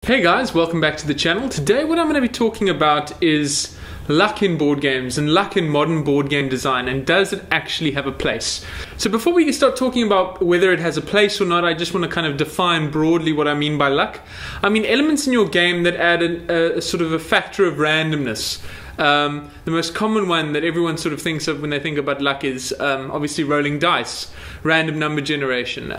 Hey guys, welcome back to the channel. Today what I'm going to be talking about is luck in board games and luck in modern board game design, and does it actually have a place? So before we start talking about whether it has a place or not, I just want to kind of define broadly what I mean by luck. I mean elements in your game that add a sort of a factor of randomness. The most common one that everyone sort of thinks of when they think about luck is obviously rolling dice, random number generation.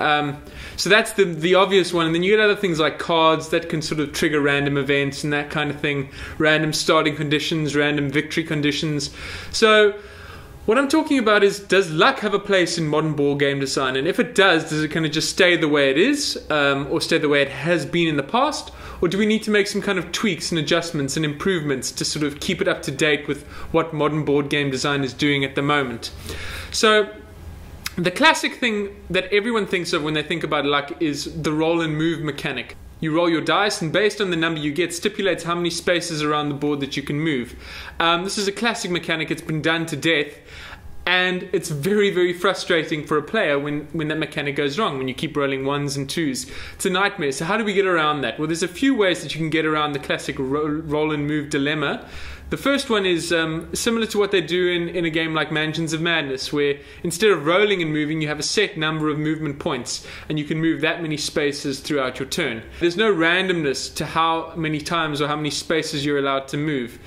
So that's the obvious one, and then you get other things like cards that can sort of trigger random events and that kind of thing, random starting conditions, random victory conditions. So what I'm talking about is, does luck have a place in modern board game design? And if it does it kind of just stay the way it is, or stay the way it has been in the past? Or do we need to make some kind of tweaks and adjustments and improvements to sort of keep it up to date with what modern board game design is doing at the moment? So the classic thing that everyone thinks of when they think about luck is the roll and move mechanic. You roll your dice, and based on the number you get stipulates how many spaces around the board that you can move. This is a classic mechanic. It's been done to death, and it's very, very frustrating for a player when that mechanic goes wrong, when you keep rolling ones and twos. It's a nightmare. So how do we get around that? Well, there's a few ways that you can get around the classic roll and move dilemma. The first one is similar to what they do in a game like Mansions of Madness, where instead of rolling and moving, you have a set number of movement points, and you can move that many spaces throughout your turn. There's no randomness to how many times or how many spaces you're allowed to move.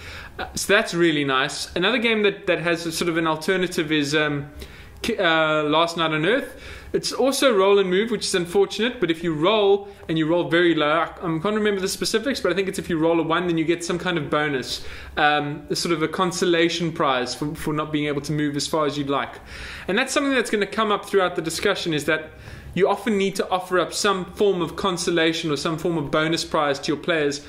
So that's really nice. Another game that has a sort of an alternative is Last Night on Earth. It's also roll and move, which is unfortunate, but if you roll and you roll very low, I can't remember the specifics, but I think it's if you roll a 1, then you get some kind of bonus, sort of a consolation prize for not being able to move as far as you'd like. And that's something that's going to come up throughout the discussion, is that you often need to offer up some form of consolation or some form of bonus prize to your players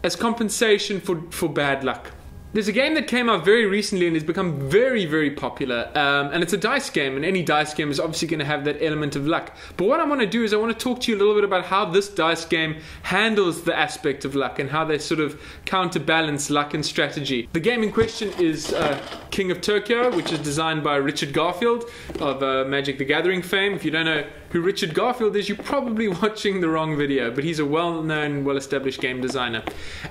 as compensation for bad luck. There's a game that came out very recently and has become very, very popular, and it's a dice game, and any dice game is obviously going to have that element of luck. But what I want to do is I want to talk to you a little bit about how this dice game handles the aspect of luck and how they sort of counterbalance luck and strategy. The game in question is King of Tokyo, which is designed by Richard Garfield of Magic the Gathering fame. If you don't know who Richard Garfield is, you're probably watching the wrong video, but he's a well-known, well-established game designer.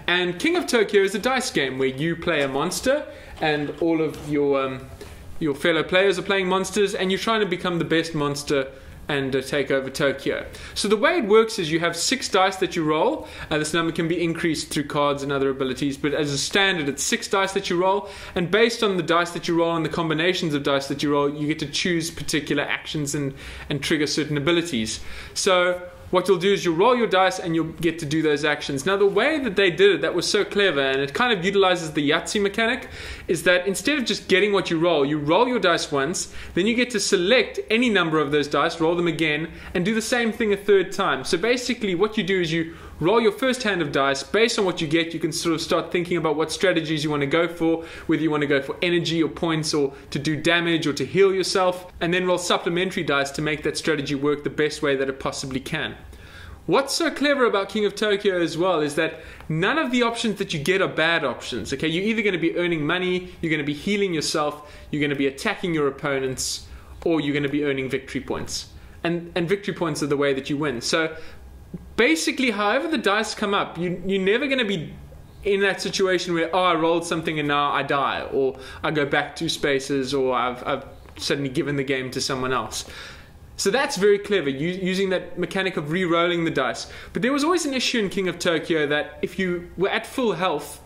And King of Tokyo is a dice game where you play a monster, and all of your fellow players are playing monsters, and you're trying to become the best monster and take over Tokyo. So the way it works is you have 6 dice that you roll. This number can be increased through cards and other abilities, but as a standard it's 6 dice that you roll, and based on the dice that you roll and the combinations of dice that you roll, you get to choose particular actions and trigger certain abilities. So what you'll do is you'll roll your dice and you'll get to do those actions. Now the way that they did it that was so clever, and it kind of utilizes the Yahtzee mechanic, is that instead of just getting what you roll your dice once, then you get to select any number of those dice, roll them again, and do the same thing a third time. So basically what you do is you roll your first hand of dice. Based on what you get, you can sort of start thinking about what strategies you want to go for, whether you want to go for energy or points, or to do damage or to heal yourself, and then roll supplementary dice to make that strategy work the best way that it possibly can. What's so clever about King of Tokyo as well is that none of the options that you get are bad options. Okay, you're either going to be earning money, you're going to be healing yourself, you're going to be attacking your opponents, or you're going to be earning victory points. And victory points are the way that you win. So basically, however the dice come up, you're never going to be in that situation where, oh, I rolled something and now I die, or I go back 2 spaces, or I've suddenly given the game to someone else. So that's very clever, using that mechanic of re-rolling the dice. But there was always an issue in King of Tokyo that if you were at full health,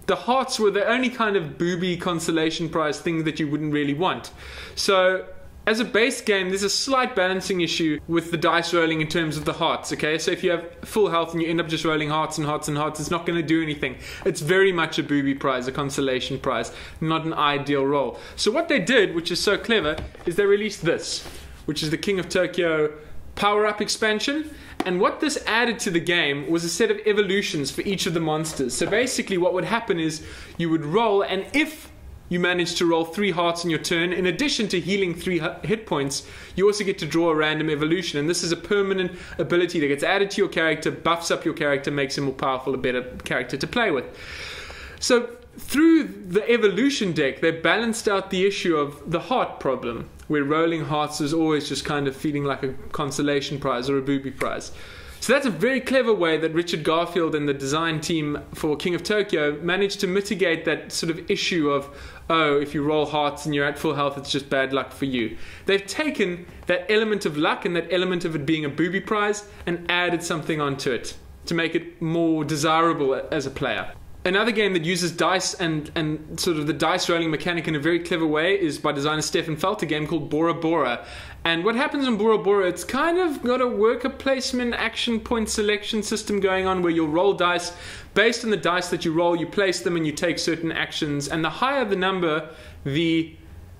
the hearts were the only kind of booby consolation prize thing that you wouldn't really want. So as a base game, there's a slight balancing issue with the dice rolling in terms of the hearts, okay? So if you have full health and you end up just rolling hearts and hearts and hearts, it's not going to do anything. It's very much a booby prize, a consolation prize, not an ideal roll. So what they did, which is so clever, is they released this, which is the King of Tokyo power-up expansion. And what this added to the game was a set of evolutions for each of the monsters. So basically what would happen is you would roll, and if you manage to roll 3 hearts in your turn, in addition to healing 3 hit points, you also get to draw a random evolution. And this is a permanent ability that gets added to your character, buffs up your character, makes him more powerful, a better character to play with. So through the evolution deck, they balanced out the issue of the heart problem, where rolling hearts is always just kind of feeling like a consolation prize or a booby prize. So that's a very clever way that Richard Garfield and the design team for King of Tokyo managed to mitigate that sort of issue of, oh, if you roll hearts and you're at full health, it's just bad luck for you. They've taken that element of luck and that element of it being a booby prize and added something onto it to make it more desirable as a player. Another game that uses dice and sort of the dice rolling mechanic in a very clever way is by designer Stefan Feld, a game called Bora Bora. And what happens in Bora Bora, it's kind of got a worker placement action point selection system going on where you'll roll dice. Based on the dice that you roll, you place them and you take certain actions. And the higher the number, the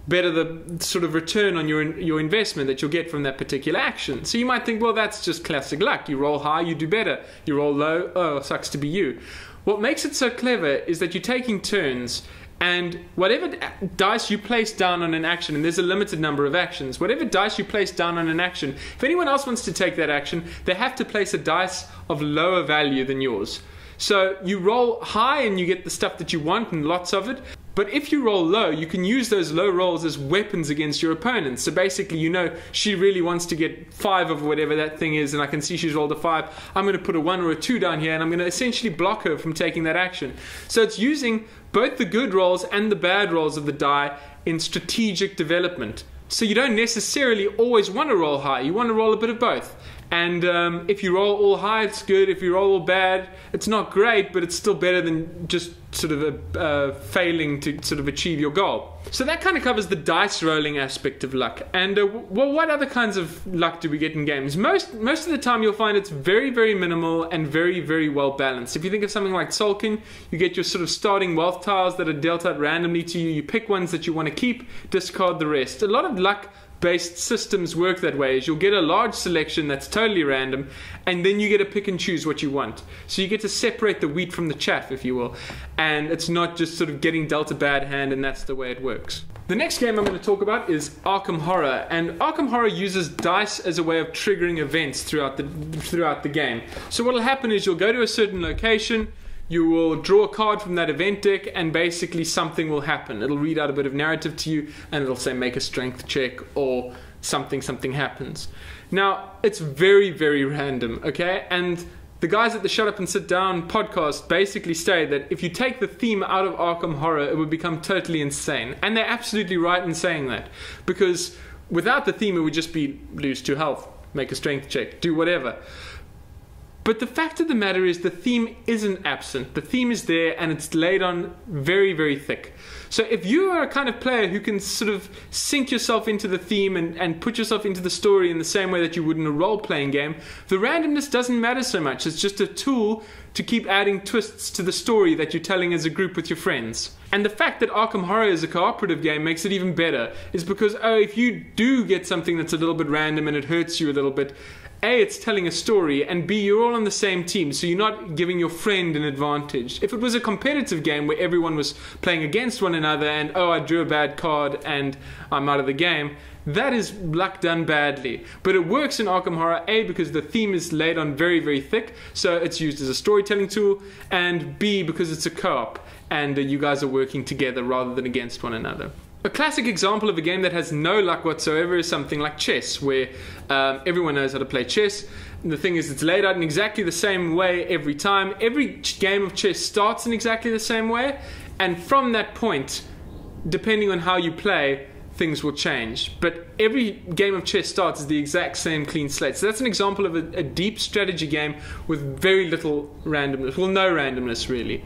better the sort of return on your investment that you'll get from that particular action. So you might think, well, that's just classic luck. You roll high, you do better. You roll low, oh, sucks to be you. What makes it so clever is that you're taking turns, and whatever dice you place down on an action, and there's a limited number of actions, whatever dice you place down on an action, if anyone else wants to take that action, they have to place a dice of lower value than yours. So you roll high and you get the stuff that you want and lots of it. But if you roll low, you can use those low rolls as weapons against your opponents. So basically, you know, she really wants to get 5 of whatever that thing is, and I can see she's rolled a 5. I'm going to put a 1 or a 2 down here, and I'm going to essentially block her from taking that action. So it's using both the good rolls and the bad rolls of the die in strategic development. So you don't necessarily always want to roll high. You want to roll a bit of both. And if you roll all high, it's good. If you roll all bad, it's not great, but it's still better than just sort of failing to sort of achieve your goal. So that kind of covers the dice rolling aspect of luck. And well, what other kinds of luck do we get in games? Most of the time you'll find it's very, very minimal and very, very well balanced. If you think of something like Tzolk'in, you get your sort of starting wealth tiles that are dealt out randomly to you. You pick ones that you want to keep, discard the rest. A lot of luck based systems work that way, is you'll get a large selection that's totally random, and then you get to pick and choose what you want. So you get to separate the wheat from the chaff, if you will, and it's not just sort of getting dealt a bad hand, and that's the way it works. The next game I'm going to talk about is Arkham Horror, and Arkham Horror uses dice as a way of triggering events throughout the game. So what will happen is you'll go to a certain location, you will draw a card from that event deck, and basically something will happen. It'll read out a bit of narrative to you, and it'll say make a strength check or something happens. Now, it's very, very random, okay? And the guys at the Shut Up and Sit Down podcast basically say that if you take the theme out of Arkham Horror, it would become totally insane. And they're absolutely right in saying that, because without the theme, it would just be lose 2 health, make a strength check, do whatever. But the fact of the matter is the theme isn't absent. The theme is there, and it's laid on very, very thick. So if you are a kind of player who can sort of sink yourself into the theme and put yourself into the story in the same way that you would in a role-playing game, the randomness doesn't matter so much. It's just a tool to keep adding twists to the story that you're telling as a group with your friends. And the fact that Arkham Horror is a cooperative game makes it even better, is because, if you do get something that's a little bit random and it hurts you a little bit, A, it's telling a story, and B, you're all on the same team, so you're not giving your friend an advantage. If it was a competitive game where everyone was playing against one another and, I drew a bad card and I'm out of the game, that is luck done badly. But it works in Arkham Horror, A, because the theme is laid on very, very thick, so it's used as a storytelling tool, and B, because it's a co-op, and you guys are working together rather than against one another. A classic example of a game that has no luck whatsoever is something like chess, where everyone knows how to play chess. And the thing is, it's laid out in exactly the same way every time. Every game of chess starts in exactly the same way, and from that point, depending on how you play, things will change. But every game of chess starts as the exact same clean slate. So that's an example of a deep strategy game with very little randomness. Well, no randomness, really.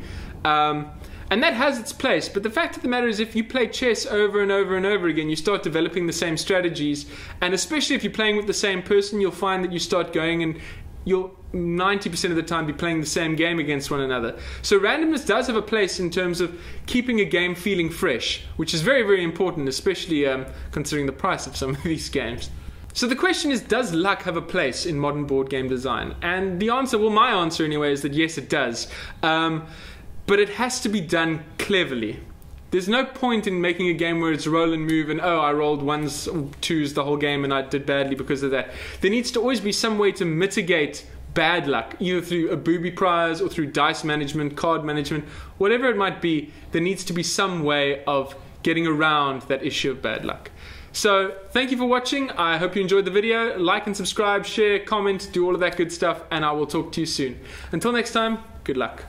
And that has its place, but the fact of the matter is if you play chess over and over and over again, you start developing the same strategies, and especially if you're playing with the same person, you'll find that you start going and you'll 90% of the time be playing the same game against one another. So randomness does have a place in terms of keeping a game feeling fresh, which is very, very important, especially considering the price of some of these games. So the question is, does luck have a place in modern board game design? And the answer, well, my answer anyway, is that yes, it does. But it has to be done cleverly. There's no point in making a game where it's roll and move and, I rolled 1s or 2s the whole game and I did badly because of that. There needs to always be some way to mitigate bad luck, either through a booby prize or through dice management, card management, whatever it might be. There needs to be some way of getting around that issue of bad luck. So thank you for watching. I hope you enjoyed the video. Like and subscribe, share, comment, do all of that good stuff, and I will talk to you soon. Until next time, good luck.